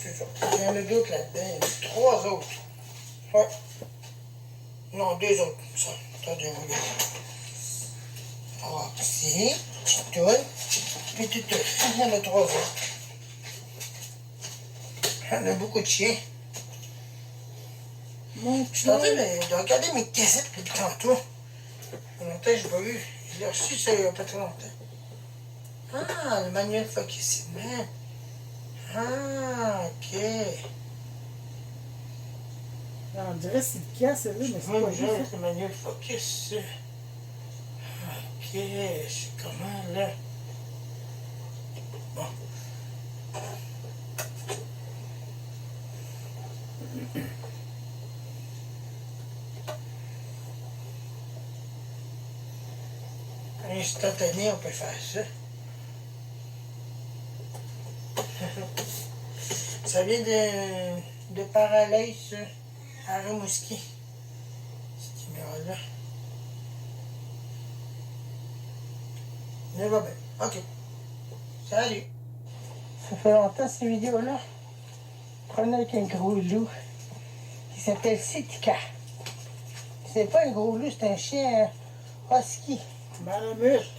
c'est ça. Il y en a d'autres là-dedans. Il y en a 3 autres. Ouais. Non, 2 autres. Ça, attendez, on regarde. Alors, ici, petite toile, puis tout. Il y en a 3 autres. Il y en a beaucoup de chiens. Mon Je suis en train de regarder mes cassettes depuis tantôt. Longtemps, je n'ai pas vu. Je l'ai reçu ça il n'y a pas très longtemps. Ah, le manuel Focus. Ah, ok. On dirait que c'est le cas, celle-là, mais c'est pas juste. Le manuel Focus. Ok, c'est comment là? Bon. Instantané, on peut faire ça. Ça vient de Parallèle à Rimouski. Cette numéro-là. Mais va bien. OK. Salut. Ça fait longtemps ces vidéos-là. Prenez avec un gros loup qui s'appelle Sitka. C'est pas un gros loup, c'est un chien husky. Malamute.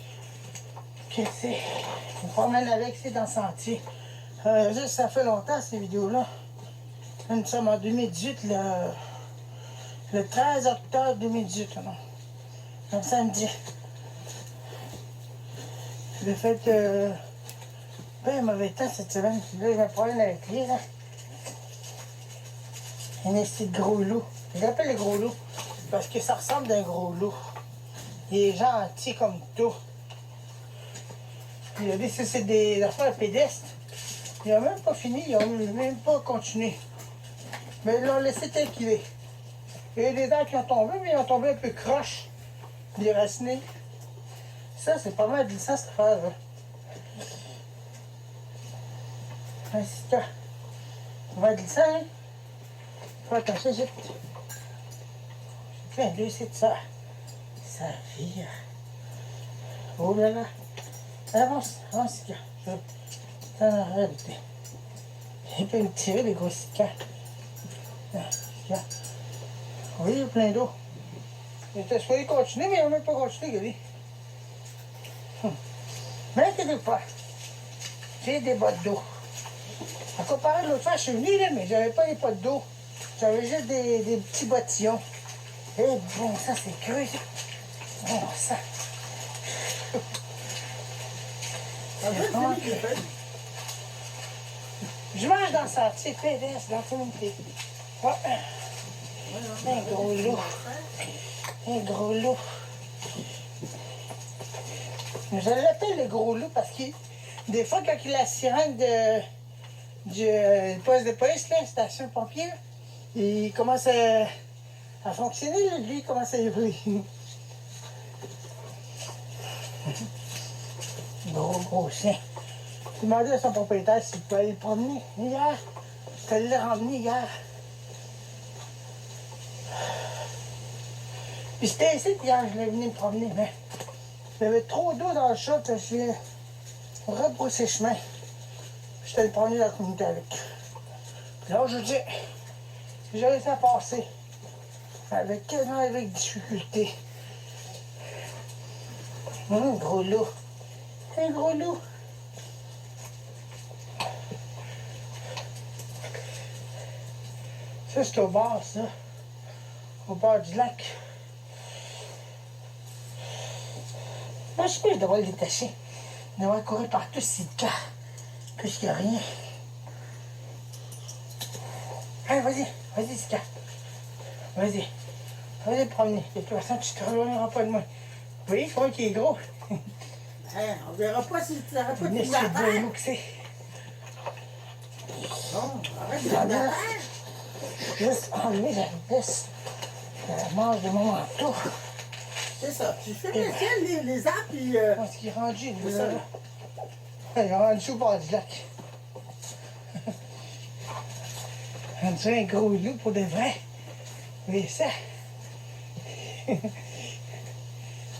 Que c'est. On promène avec, c'est dans le sentier. Ça fait longtemps ces vidéos-là. Nous sommes en 2018, le 13 octobre 2018, non? Un samedi. J'ai fait ben mauvais temps cette semaine. Là, je me promène avec lui, là. Un esti de gros loup. Je l'appelle le gros loup parce que ça ressemble à un gros loup. Il est gentil comme tout. Il a dit que c'est des affaires pédestres. Il n'a même pas fini, il n'a même pas continué. Mais ils l'ont laissé tel qu'il est. Il y a des dents qui ont tombé, mais ils ont tombé un peu croche, déracinés. Ça, c'est pas mal glissant cette affaire-là. C'est ça. On va glisser, hein? Faut attention, j'ai plein de c'est de ça. Ça vire. Oh là là. Avance, avance, Sika. Je t'en arrête. Il peut me tirer les gros Sika. Oui, il y a plein d'eau. J'étais supposé continuer, mais il n'a même pas continué, Gary. Mais inquiétez pas. J'ai des bottes d'eau. À comparer de l'autre fois, je suis venu, là, mais j'avais pas les bottes d'eau. J'avais juste des petits bottillons. Eh bon, ça, c'est creux, ça. Bon, ça. Je mange dans le sentier pédestre, dans tout le monde. Ouais. Un gros loup. Un gros loup. Je l'appelle le gros loup parce que des fois, quand il a la sirène du poste de police, là, station pompier, là, il commence à fonctionner, là, lui, il commence à hurler. Gros chien. J'ai demandé à son propriétaire s'il pouvait aller le promener hier. Je suis allé le ramener hier. Puis j'étais ici hier, je l'ai venu me promener, mais il y avait trop d'eau dans le chat, je suis rebroussé chemin. Puis j'étais allé le promener dans la communauté avec. Puis là, je dis, j'ai réussi à passer quasiment avec difficulté. Un gros loup. Un gros loup. Ça, c'est au bord, ça. Au bord du lac. Moi, je sais pas, je devrais le détacher. Je devrais courir partout si le cas. Puisqu'il n'y a rien. Allez, vas-y, vas-y, Sika. Vas-y. Vas-y promener. De toute façon, tu te rejoindras pas de moi. Vous voyez, il faut qu'il est gros. Hey, on verra pas si tu n'auras pas de Mais pouls c'est à beau terre. loup que c'est. Bon, arrête de la Juste enlever la veste de la manche de mon manteau. C'est ça. Tu fais le ciel, les arbres, puis... Parce qu'il est rendu, C'est là. ça. Il est rendu au bord du lac. On dirait un gros loup pour de vrai. Mais ça.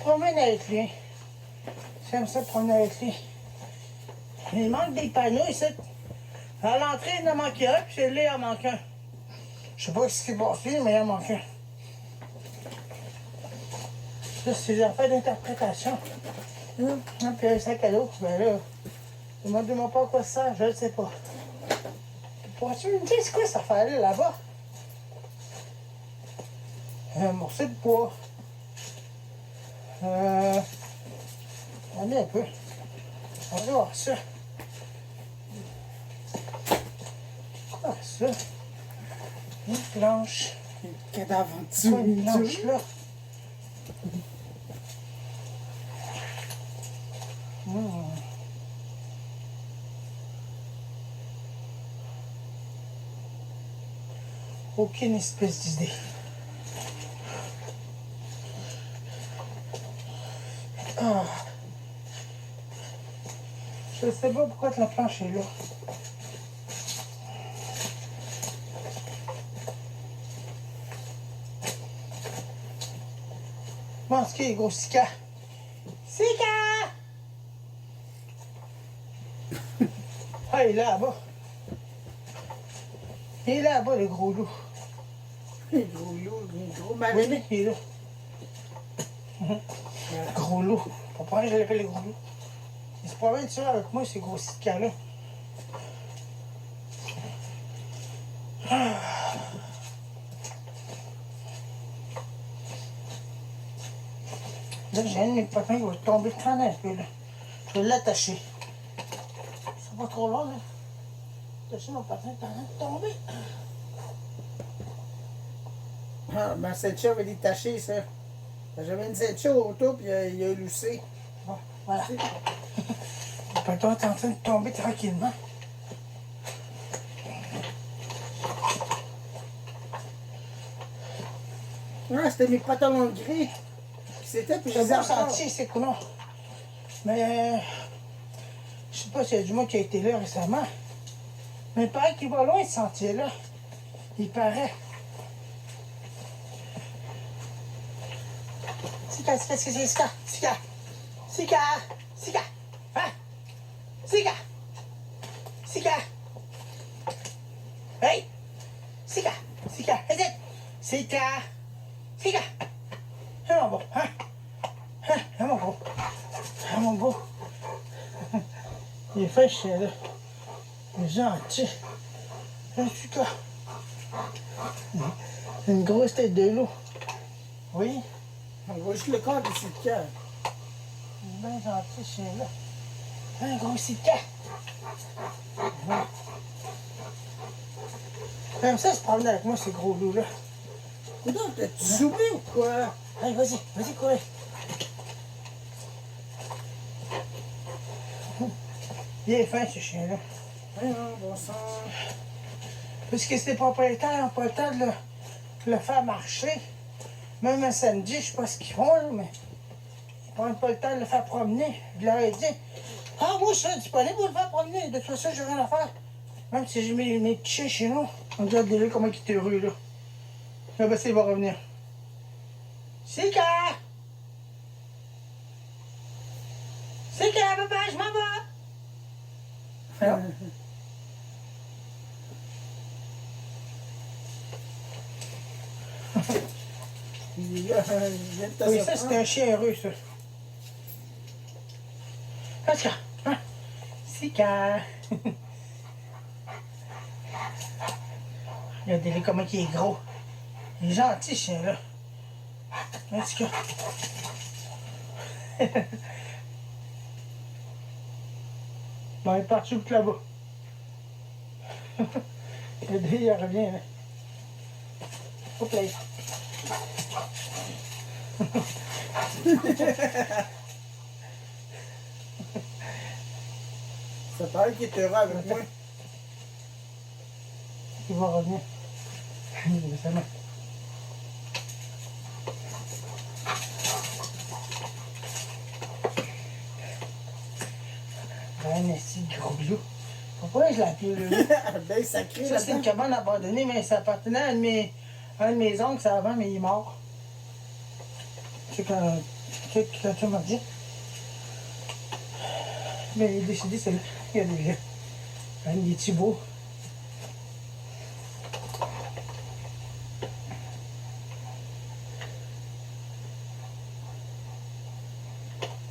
Promène avec lui. Hein. J'aime ça promener avec lui. Il manque des panneaux ici. À l'entrée, il en manquait un, puis là, il en manque un. Je sais pas ce qui est passé, mais il en manque un. Ça, c'est des affaires d'interprétation. Puis un sac à dos, ben là, demande-moi pas à quoi ça sert, je ne sais pas. Pourrais-tu me dire c'est quoi cette affaire-là, là-bas? Un morceau de bois. Attendez un peu. On va voir ça. Quoi ça? Une planche. Une d'aventure. Quoi une planche là? Aucune espèce d'idée. Ah. Je sais pas pourquoi la planche est là. Bon, ce qui est gros Sika. Sika! Ah, il est là-bas. Il est là-bas, le gros loup. Un gros loup, un gros Oui, matin. oui, il est là. Gros loup. Pourquoi je l'appelle le gros loup? Il se promène sur avec moi, ces gros Sika-là. Là, j'ai un de mes potins qui va tomber de un peu, là. Je vais l'attacher. C'est pas trop long, là. Attacher mon potin est en train de tomber. Ah, ma ceinture avait détaché, ça. J'avais une ceinture autour, puis il a loussé. Bon, voilà. Le potin est en train de tomber tranquillement. Ah, c'était mes pantalons gris. C'était, puis je C'est les ai bon encore. sentier, c'est cool. Mais je sais pas s'il y a du monde qui a été là récemment. Mais il paraît qu'il va loin ce sentier-là. Il paraît. Sika, Sika, Sika, Sika, Sika, Sika, Sika, hein? Sika, Sika. Hey, Sika, Sika, hésite. Sika, Sika. Hein, mon beau, hein? Hein, mon beau. Hein, mon beau. Il est fin, ce chien-là. Il est gentil. Un Sika. Une grosse tête de loup. Oui. On voit juste le corps de cette cœur. Il est bien gentil, ce chien-là. Un gros Sika. Même ça, se promener avec moi, ces gros loups-là. Non, t'as-tu zoomé ou quoi? Allez, vas-y, vas-y, courez. Il est fin, ce chien-là. Voyons, bon sang. Parce que ses propriétaires n'ont pas le temps de le faire marcher. Même un samedi, je sais pas ce qu'ils font, là, mais ils prennent pas le temps de le faire promener. Je leur ai dit, ah, moi, je serai disponible pour le faire promener. De toute façon, j'ai rien à faire. Même si j'ai mes petits chiens chez nous. Regardez-le comment il est heureux, là. Là, ben, il va revenir. Sika! Sika, papa, je m'en vais! Alors? Il est là, il vient de te Oui, ça, surprendre. c'est un chien heureux, ça. Sika! Hein? Sika! Regardez-le comment il est gros. Il est gentil, ce chien-là. Hein, Sika? Bon, il est parti tout là-bas. Regardez, il revient, là. Hop là. Ça paraît qu'il est heureux avec moi. Il va revenir. Il va sa main. Ben, si gros loup. Pourquoi je l'appelle le loup? Ben sacré Ça, c'est une là-dedans. cabane abandonnée, mais ça appartenait à un de mes oncles avant, mais il est mort. C'est quand tu m'as dit. Mais il est décédé, c'est là. Il y a des vieux. Il est-tu beau?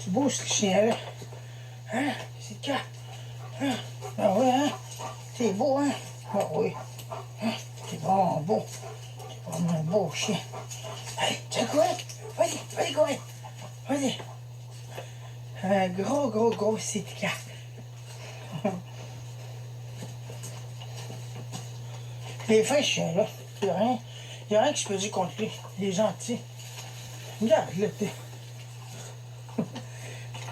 C'est beau ce chien-là. Hein? C'est le cas. Hein? Ah oui, hein? C'est beau, hein? Ah oui. Hein? C'est vraiment beau. C'est vraiment un beau chien. Allez, tiens, quoi? Vas-y, vas-y, quoi? Vas-y. Un gros Sitka. Les fins chiens, là. Il n'y a rien que je peux dire contre lui. Il est gentil. Regarde, là, t'es.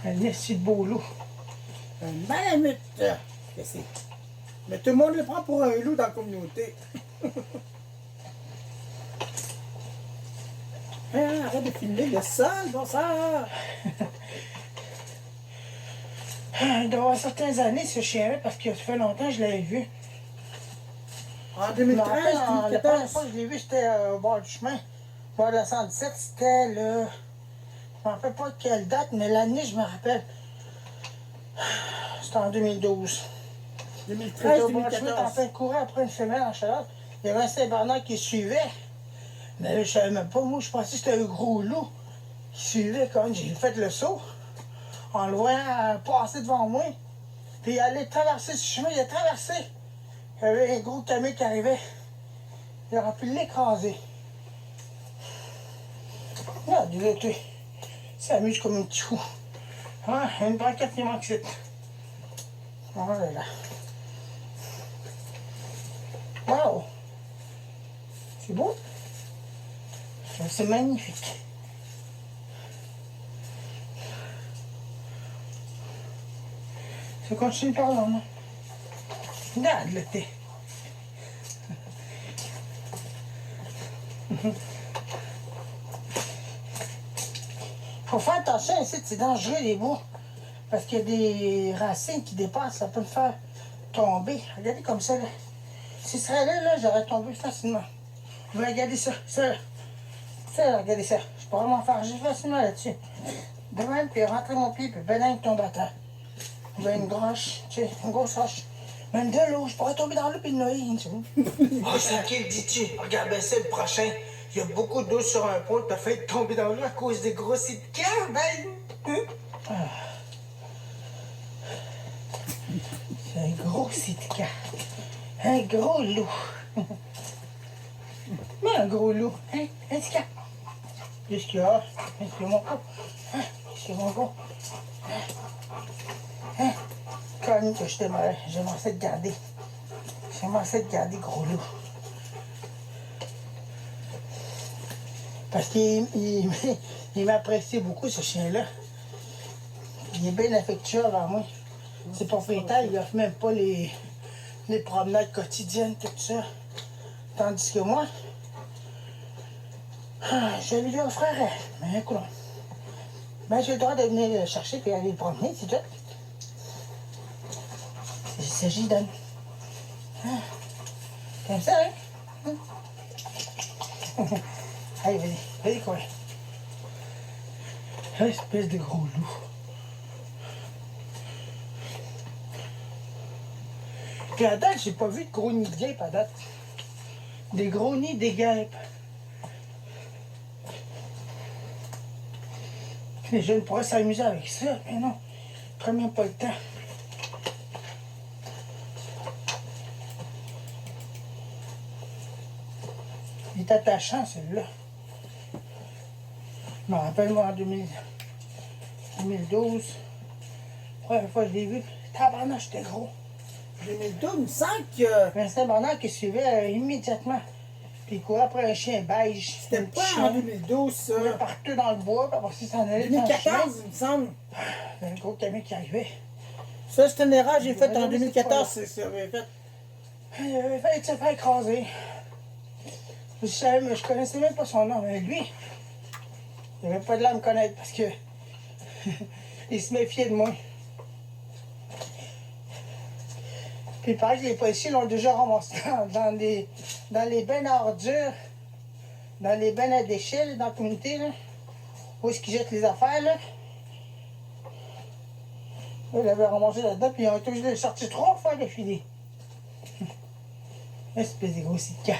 Un esti de beau loup. Un malamute. Qu'est-ce que c'est? Mais tout le monde le prend pour un loup dans la communauté. Ah, arrête de filmer le sol, bon sang! Il doit y avoir certaines années, ce chien-là, parce que ça fait longtemps que je l'avais vu. En Je me rappelle, 2013, la première 2014. fois que je l'ai vu, c'était au bord du chemin. Au bord de la 117, c'était le... Je me rappelle pas de quelle date, mais l'année, je me rappelle. C'était en 2012. 2013, J'étais au bord du chemin, j'étais en 2014. train de courir après une femelle en Charlotte. Il y avait un Saint-Bernard qui suivait. Mais là, je savais même pas, moi, je pensais que c'était un gros loup qui suivait quand j'ai fait le saut. En le voyant passer devant moi. Puis il allait traverser ce chemin, il a traversé. Il y avait un gros camion qui arrivait. Il aurait pu l'écraser. Regarde, il s'amuse comme un petit fou. Ah, une banquette qui manque ici. Oh là là. Wow! C'est beau? C'est magnifique. Ça continue par là, non? Regarde, là, t'es. Faut faire attention ici, c'est dangereux les bois. Parce qu'il y a des racines qui dépassent, ça peut me faire tomber. Regardez comme ça, là. Si ce serait là, j'aurais tombé facilement. Vous regardez ça, ça, ça, regardez ça. Je pourrais m'en faire facilement là-dessus. De même, puis rentrer mon pied, puis ben tombe à terre. Ben une grosse, tu sais, une grosse roche. Même de l'eau, je pourrais tomber dans l'eau puis le noyer, tu sais. Oh, c'est qui le dis-tu? Regarde bien ça, le prochain. Il y a beaucoup d'eau sur un pont, t'as fait tomber dans l'eau à cause des gros Sitka, ben. C'est un gros Sitka. Un gros loup. Mais un gros loup, hein? Un Sitka. Qu'est-ce qu'il y a? Qu'est-ce qu'il y a, mon gros? Hein? Qu'est-ce qu'il y a, mon gros? Hein? Conne que je t'aimerais. J'aimerais ça te garder. J'aimerais ça te garder, gros loup. Parce qu'il m'apprécie beaucoup, ce chien-là. Il est bien affectueux envers moi. C'est propriétaire, il offre même pas les promenades quotidiennes, tout ça. Tandis que moi, je lui offrirais. Mais écoute, ben, j'ai le droit de venir le chercher et aller le promener, c'est tout. C'est ça, j'y donne. Hein? T'aimes ça, hein? Allez, vas-y, vas-y, quoi. Espèce de gros loup. Puis à date, j'ai pas vu de gros nids de guêpes à date. Des gros nids des guêpes. Les jeunes pourraient s'amuser avec ça, mais non. Ils prennent même pas le temps. Il est attachant, celui-là. Je me rappelle, moi, en 2012, la première fois que je l'ai vu, tabarnak, j'étais gros. 2012, il me semble que Vincent Bernard qui suivait immédiatement. Puis il courait après un chien beige. c'était Un petit pas en chien. 2012, ça. Il courait partout dans le bois, puis après ça, il s'en allait dans le chemin. 2014, il me semble. Il y a un gros camion qui arrivait. Ça, c'est une erreur que j'ai faite en Ouais, 2014. c'est C'est ça, j'avais fait. Il avait failli se faire écraser. Je connaissais même pas son nom, mais lui, il avait pas de l'air à me connaître parce que il se méfiait de moi. Puis pareil, les policiers l'ont déjà ramassé dans les bennes à ordures, dans les bennes à déchets, là, dans la communauté, là, où est-ce qu'ils jettent les affaires, là. Il avait ramassé là-dedans, puis ils ont été obligés de le sortir 3 fois d'affilée. Espèce de gros sicca.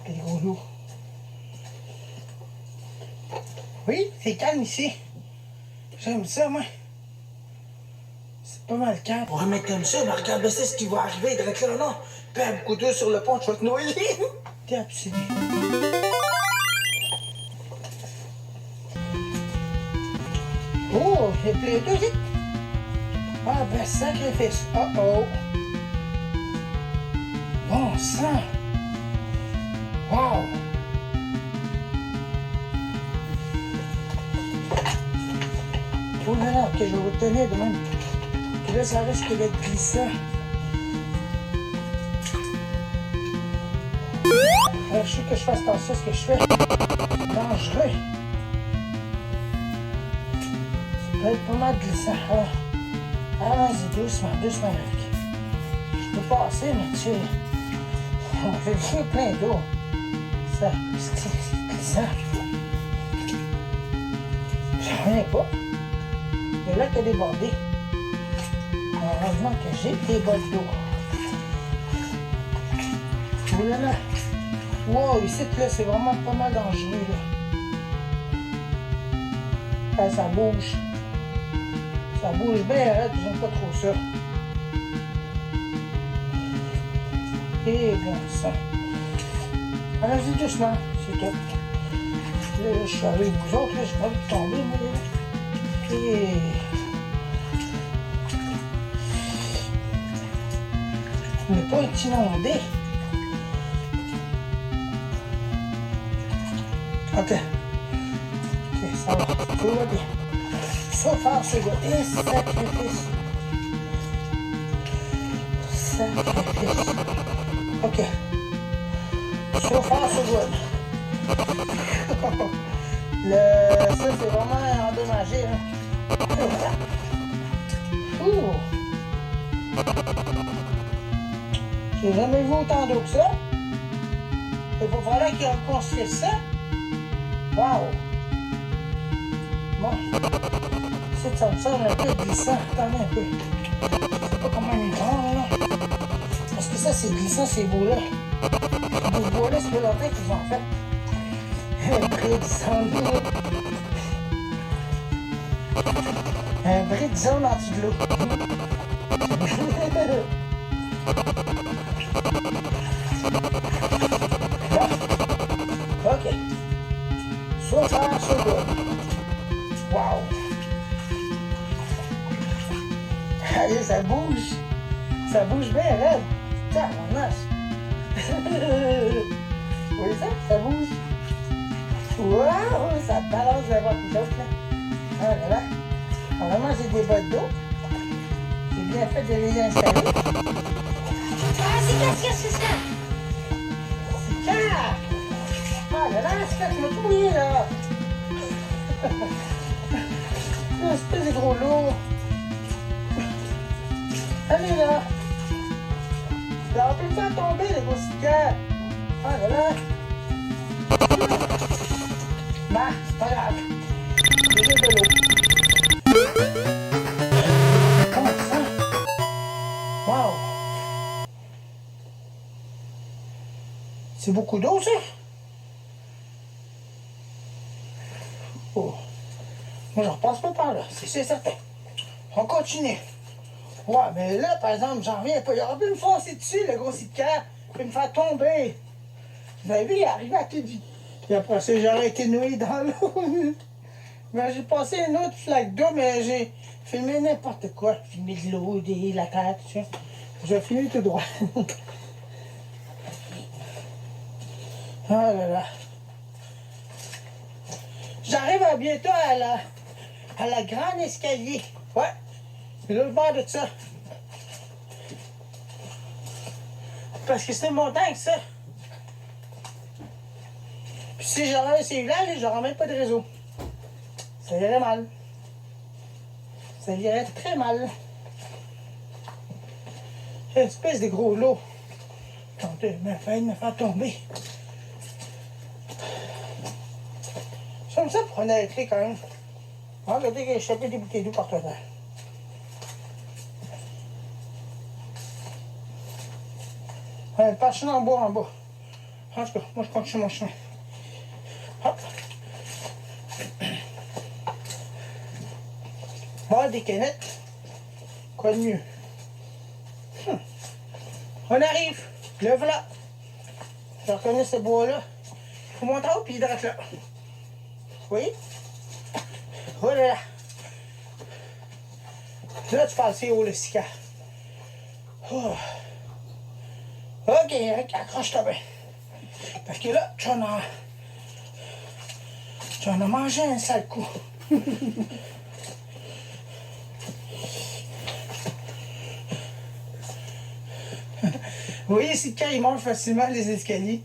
Des gros loups. Oui, c'est calme ici. J'aime ça, moi. C'est pas mal calme. Pour un mec comme ça, mais regarde, c'est ce qui va arriver direct là, non? Puis un coup d'eau sur le pont, tu vas te noyer. T'es absolu. Oh, il y a plein d'eau ici. Ah, ben, sacrifice. Oh. Bon sang. Wow. Oh là là, ok, je vais vous tenir de même. Puis là, ça risque d'être glissant. Je sais que je fasse attention à ce que je fais. C'est dangereux. Ça peut être pas mal glissant. Allons-y, doucement avec. Je peux passer, mais tu sais, j'ai le chien plein d'eau. Ça, c'est glissant. J'en reviens pas. Le lac a débordé. Heureusement que j'ai des bottes d'eau. Oh là là. Wow, ici, là, c'est vraiment pas mal dangereux, là. Ah, ça bouge. Ça bouge bien raide, j'aime pas trop ça. Et bien ça. Allons-y doucement, c'est tout. Là, je suis avec vous autres, là, j'ai pas envie de tomber, moi, là. Et... ne pas être inondé. Ok, ça va, tout va bien. So far, so good. Et sacrifice. Ok. So far, so good. Ça, c'est vraiment endommagé. Hein. Ouh. J'ai jamais vu autant d'eau que ça. Il va falloir qu'ils reconstruisent ça. Wow! Bon. Ça me semble un peu glissant. Attendez un peu. Je sais pas comment ils font, là. Parce que ça, c'est glissant, ces bouts-là. Ces bouts-là, c'est pas longtemps qu'ils ont fait. Un bris de zone. Un bris de zone en dessous de l'eau. Bon. OK. So far, so good. Wow! Allez, ça bouge. Ça bouge bien, raide. Tiens, mon os. Vous voyez ça? Ça bouge. Wow! Ça balance devant plus d'autres, là. Ah là là. Vraiment, j'ai des bottes d'eau. J'ai bien fait de les installer. Ah, c'est qu'est-ce que c'est ça? C'est clair! Ah là là, c'est fait, je me tout mouillé, là. C'est gros lourd. Allez là! Ça va plus faire tomber les gros cicatres! Ah là là! Bah, c'est pas grave. J'ai de l'eau. Comment ça? Wow! C'est beaucoup d'eau ça? Oh! Moi je repasse pas par là, c'est certain. On continue. Ouais, mais là, par exemple, j'en reviens pas. Il aurait pu me foncer dessus, le gros cicatre, puis me faire tomber. Vous avez vu, il est arrivé à toute vie. Puis après ça, j'aurais été noyé dans l'eau. Mais j'ai passé une autre flaque d'eau, mais j'ai filmé n'importe quoi. Filmé de l'eau, la terre, tout ça. J'ai fini tout droit. Oh là là. J'arrive bientôt à la grande escalier. Ouais. C'est l'autre bord de ça. Parce que c'est une montagne, ça. Puis si j'aurais un cellulaire, j'aurais même pas de réseau. Ça irait mal. Ça irait très mal. Une espèce de gros lot. Tentez, m'a failli me faire tomber. J'aime ça pour une électrique quand même. Regardez qu'il y a échappé des bouteilles d'eau partout là. Ouais, le parchemin en bois en bas. En tout cas, moi je continue mon chemin. Hop. Bon, des canettes. Quoi de mieux? On arrive. Le voilà. Je reconnais ce bois-là. Il faut monter en haut puis il est là. Vous voyez? Oh là là. Là, tu passes haut le sika. Oh. Ok, Eric, accroche-toi bien. Parce que là, tu en as mangé un sale coup. Vous voyez, c'est quand il monte facilement les escaliers.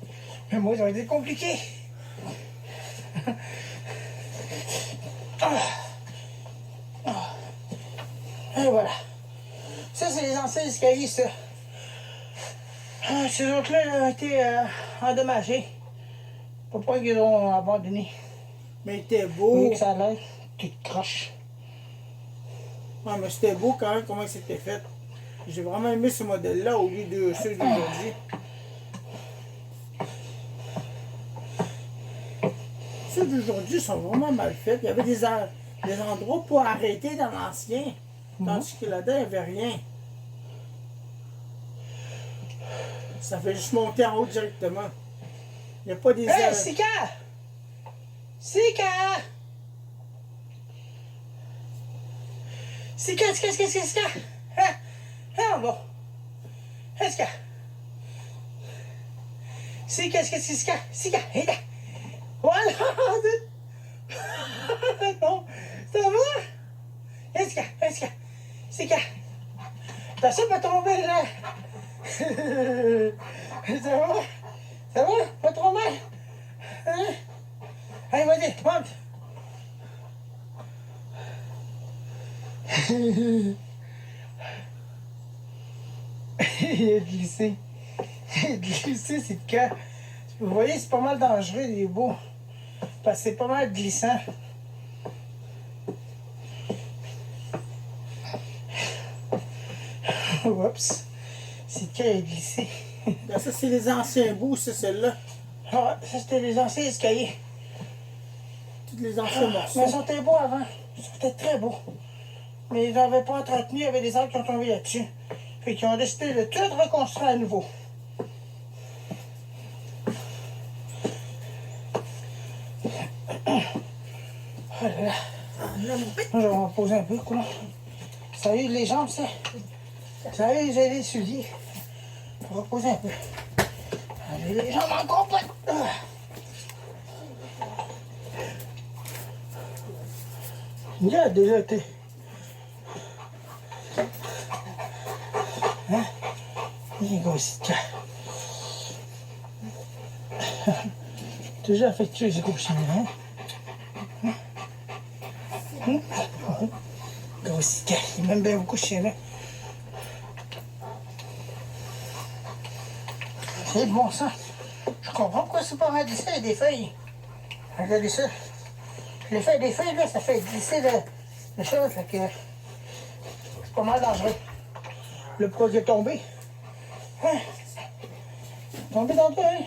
Mais moi, ça va être compliqué. Et voilà. Ça, c'est les anciens escaliers, ça. Ces autres-là ont été endommagés. Pourquoi ils l'ont abandonné? Mais il était Vous beau. voyez que ça a l'air tout croche. Ouais, mais c'était beau quand même comment c'était fait. J'ai vraiment aimé ce modèle-là au lieu de ceux d'aujourd'hui. Ceux d'aujourd'hui sont vraiment mal faits. Il y avait des endroits pour arrêter dans l'ancien. Tandis que là-dedans, il n'y avait rien. Ça fait juste monter en haut directement. Il n'y a pas des... Hey, Sika! Sika! Sika, Sika! Hein? Hein, bon. Hein, Sika? Sika, Sika! Hé, là! Voilà! Non, ça va? Hein, Sika! T'as ça pas tomber, là? Ça va? Ça va? Pas trop mal? Hein? Allez, vas-y, monte! Il a glissé. Il a glissé, c'est le cas. Vous voyez, c'est pas mal dangereux, il est beau. Parce que c'est pas mal glissant. Oups. C'est le cas, il a glissé. Là, ça, c'est les anciens bouts, c'est celle-là. Ah, ça, c'était les anciens escaliers. Tous les anciens morceaux. Mais ils sont beaux avant. Ils sont très beaux. Mais ils n'avaient pas entretenu, il y avait des arbres qui ont tombé là-dessus. Fait qu'ils ont décidé de tout reconstruire à nouveau. Oh là là. Moi, je vais m'en poser un peu, quoi. Ça aide les jambes, ça. Ça aide les souliers. On va reposer un peu. Allez, les jambes en complet. Regarde, déjà, t'es... Hein? Il est grossi de cas. Déjà affectueux, j'ai couché, hein? Grossi de cas. Il est même bien beaucoup chien, là. C'est bon ça. Je comprends pourquoi c'est pas mal glisser avec des feuilles. Regardez ça. Les feuilles des feuilles, là, ça fait glisser le chose, fait que c'est pas mal dangereux. Le poids qui est tombé. Hein? Tombé tantôt, hein?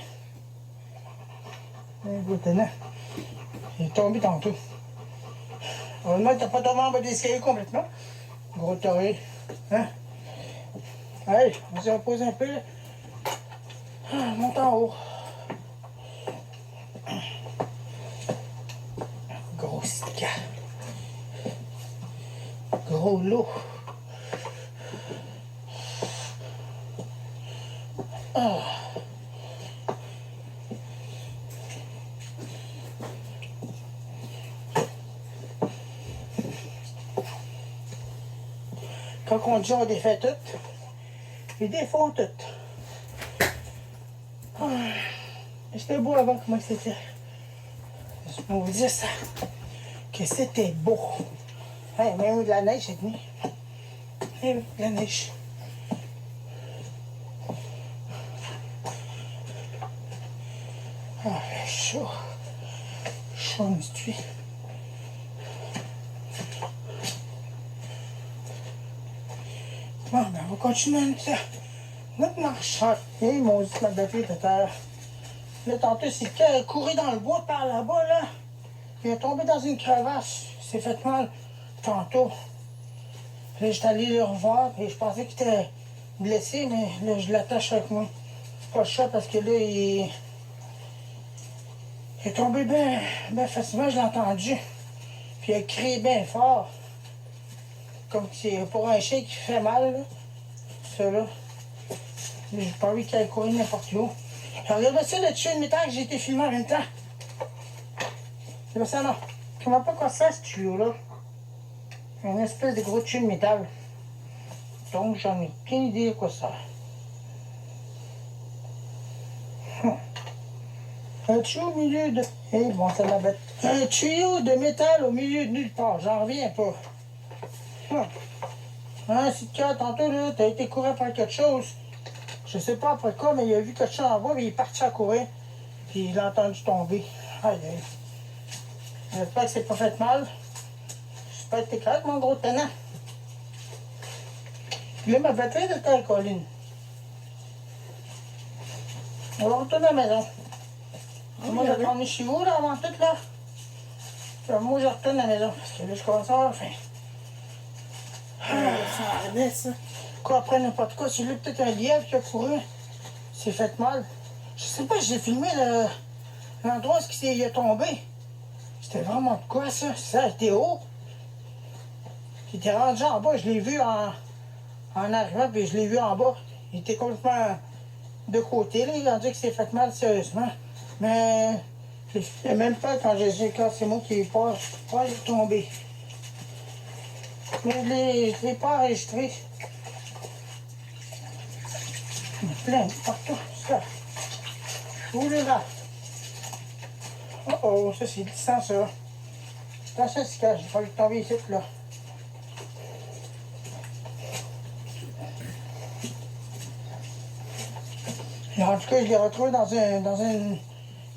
Maintenant, il est tombé tantôt. Heureusement que t'as pas tombé en bas des escaliers complètement. Gros toré. Hein? Allez, on se repose un peu, là. Ah, monte en haut. Gros sika. Gros lot. Ah. Quand on dit on défait tout, ils défont tout. Ah. C'était beau avant, comment c'était? Je peux vous dire ça, que c'était beau. Hey, même eu de la neige cette nuit. Hey, de la neige. Ah, il fait chaud. Chaud, me tue. Bon, ben, on va continuer ça. Notre marchand. Et mon Dieu, ma batterie est à terre. Là, tantôt, c'est qu'elle a couru dans le bois par là-bas, là. Il est tombé dans une crevasse. Il s'est fait mal tantôt. Là, j'étais allé le revoir, et je pensais qu'il était blessé, mais là, je l'attache avec moi. Pas le chat parce que là, il est tombé bien facilement, je l'ai entendu. Puis il a crié bien fort. Comme que c'est pour un chien qui fait mal, là. Ça, là. J'ai pas envie qu'il aille courir n'importe où. Alors, regarde ça, le tuyau de métal que j'ai été filmé en même temps. C'est ça, non. Je ne sais pas quoi ça, ce tuyau-là. Une espèce de gros tuyau de métal. Donc, j'en ai aucune idée de quoi ça. Un tuyau au milieu de... Eh, bon, ça m'a bête. Un tuyau de métal au milieu de nulle part. J'en reviens pas. Hein, si tu as tantôt, là, t'as été courir après quelque chose. Je sais pas après quoi, mais il a vu quelque chose en bas, mais il est parti à courir. Puis il a entendu tomber. Aïe, aïe. J'espère que c'est pas fait mal. J'espère que t'es correct, mon gros tenant. Là, ma batterie de terre, Colline. On va retourner à la maison. Moi, je vais retourner chez vous, là, avant tout, là. Puis, moi, je retourne à la maison, parce que là, je commence à avoir faim. Ça ardait, ça. Quoi, après n'importe quoi, c'est lui peut-être un lièvre qui a couru. C'est fait mal. Je sais pas, j'ai filmé l'endroit où il est tombé. C'était vraiment de quoi, ça? Ça a été haut. Il était rendu en bas, je l'ai vu en arrivant, puis je l'ai vu en bas. Il était complètement de côté, là. Il a dit que c'est fait mal, sérieusement. Mais je l'ai filmé même pas quand c'est moi qui est pas tombé. Mais je l'ai pas enregistré. Il y en a plein, partout, ça. Ouh là. Oh, ça c'est glissant, ça. Attention, c'est cache, j'ai pas envie de tomber ici, là. Et en tout cas, je l'ai retrouvé dans une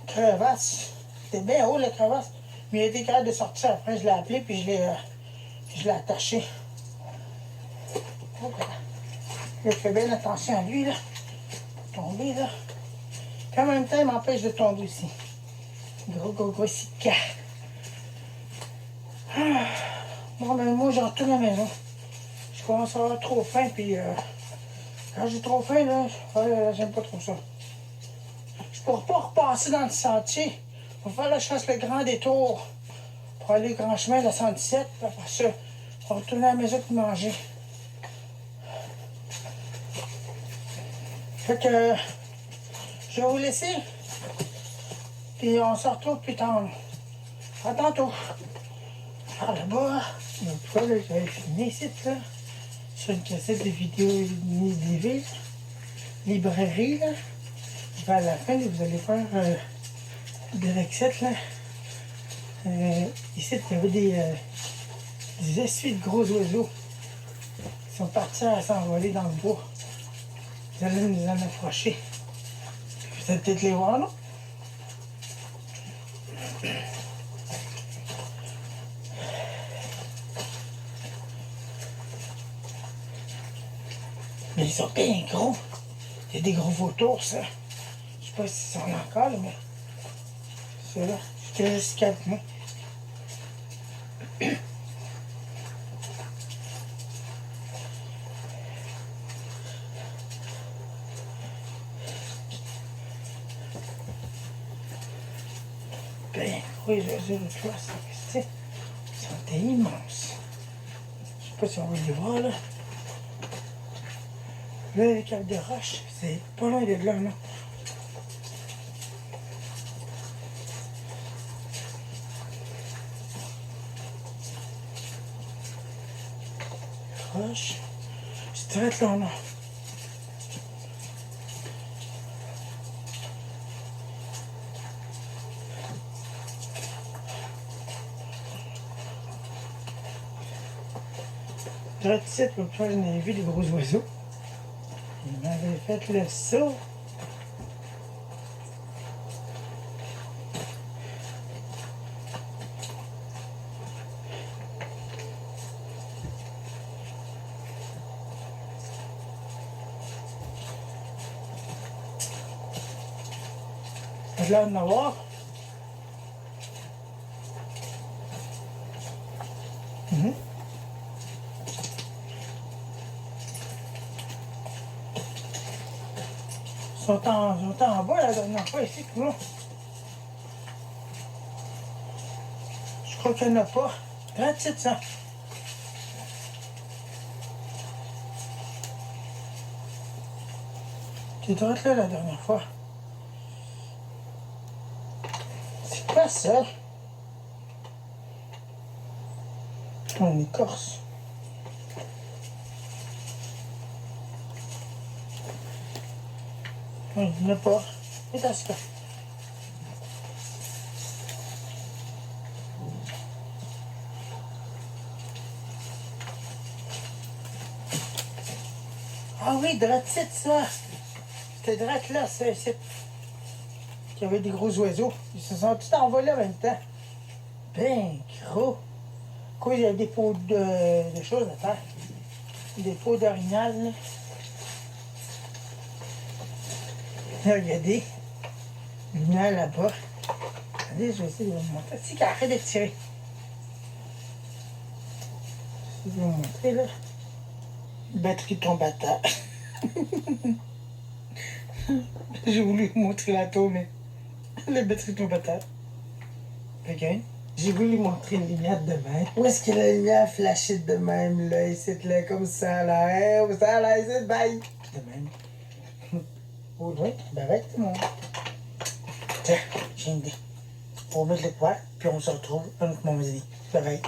crevasse. C'était bien haut, la crevasse. Mais il a été capable de sortir après. Je l'ai appelé, puis je l'ai attaché. Oh, là, je fais bien attention à lui, là. Pas tomber, là. Puis en même temps, il m'empêche de tomber aussi. Gros sica. Bon, ben moi, je retourne à la maison. Je commence à avoir trop faim, puis quand j'ai trop faim, là, j'aime pas trop ça. Je pourrais pas repasser dans le sentier. Il va falloir que je fasse le grand détour pour aller au grand chemin de la 117. Puis après ça, on va retourner à la maison pour manger. Fait que je vais vous laisser. Puis on se retrouve plus tard. À tantôt. Ah, là-bas, une fois, là, j'avais filmé ici, là, sur une cassette de vidéo DV, librairie, là. Vers la fin, là, vous allez faire de l'excès, là. Ici, il y avait des essuies de gros oiseaux qui sont partis à s'envoler dans le bois. Vous allez nous en approcher. Vous allez peut-être les voir, non? Mais ils sont bien gros. Il y a des gros vautours, ça. Je sais pas si c'en a encore, là, mais... Ceux-là, c'était juste 4 mois. Ben, oui, les oiseaux de toi, ils sont immenses. Je sais pas si on va les voir, là. Là, les caves de roche, c'est pas loin de là, non? Roche. C'est très là, non? Direct ici, l'autre fois, j'en avais vu des gros oiseaux. Ils m'avaient fait le saut. Il a l'air d'en avoir. Mhm. Ils sont en bas la dernière fois ici, tout le monde. Je crois qu'il n'y en a pas. Grand titre, ça. Tu dois être là la dernière fois. C'est pas ça. On est corse. Oui, il n'y en a pas. Et t'as ça. Ah oui, Dratite, ça. C'était Drat là, ça, ici. Il y avait des gros oiseaux. Ils se sont tous envolés en même temps. Ben gros. Quoi, il y a des pots de choses à faire. Des pots d'orignal, là. Là, regardez. L'orignal là-bas. Regardez, je vais essayer de vous montrer. Tu sais qu'elle arrête de tirer. Je vais vous montrer, là. Batterie tombe à terre. J'ai voulu vous montrer la tour, mais la batterie tombe à terre. OK. J'ai voulu montrer une lumière de même. Où est-ce que la lumière flashait de même, là, ici, là, comme ça, là, hein, ça, là, ici, bye. De même. Au loin, ben, ouais, c'est bon. Tiens, j'ai une idée. On va mettre le poids, puis on se retrouve à notre moment de vie. Pareil.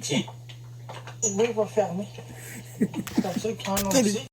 Tiens. Oui, il va fermer. Comme ça, quand on le sait.